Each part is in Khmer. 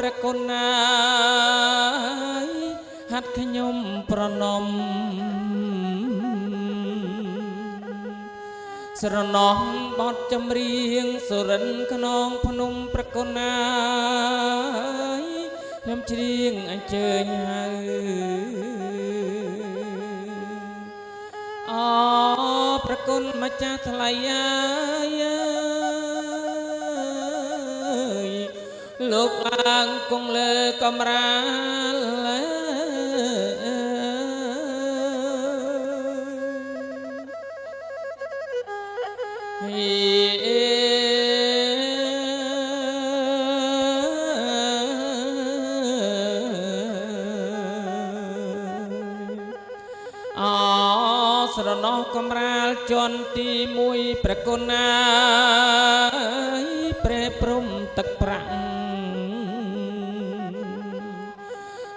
ព្រះគុណណាយហាត់ខ្ញុំប្រណំស្រណោះបត់ចម្រៀងសុរិនខ្នងភ្នំព្រះគុណណាយខ្ញុំច្រៀងអញ្ជើញហៅអព្រះគុណម្ចាស់ថ្លៃអើយលោកឡើងគង់លើកំរាលស្រណោះកំរាលជន់ទីមួយព្រះគុណណាយព្រះព្រំទឹកប្រាក់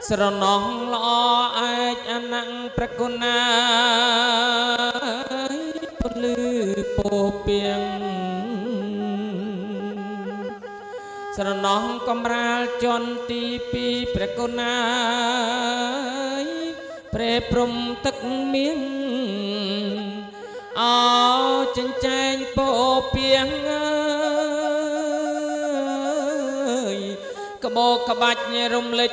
ស្រណោះល្អអាចអនង្ព្រះគុណណាយពលឺពោពីងស្រណោះកំរាលជន់ទីពីរព្រះគុណណាយព្រះព្រំទឹកមៀងអោចិញ្ចែងពោពីងក្បោក្បាច់រំលេច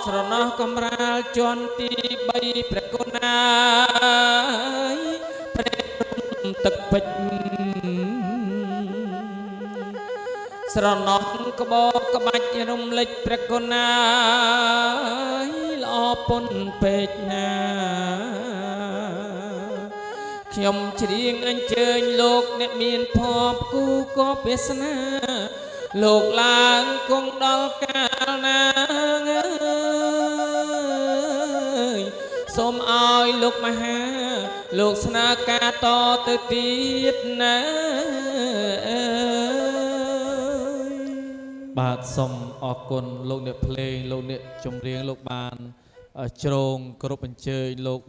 ស្រណោះកំរាលជន់ទី3ព្រះគុណណាយព្រះទឹកពេជ្រស្រណោះក្បោក្បាច់រំលេចព្រះគុណណាយល្អពុនពេកណាខ្ញុំច្រៀងអញ្ជើញលោកអ្នកមានភ័ព្វគូក៏វាសនាលោកឡើងគង់ដល់កាលណាសូមឲ្យលោកមហាលោកស្នើការតទៅទៀតណាបាទសូមអរគុណលោកអ្នកភ្លេងលោកអ្នកចម្រៀងលោកបានជ្រងគោរពអញ្ជើញលោក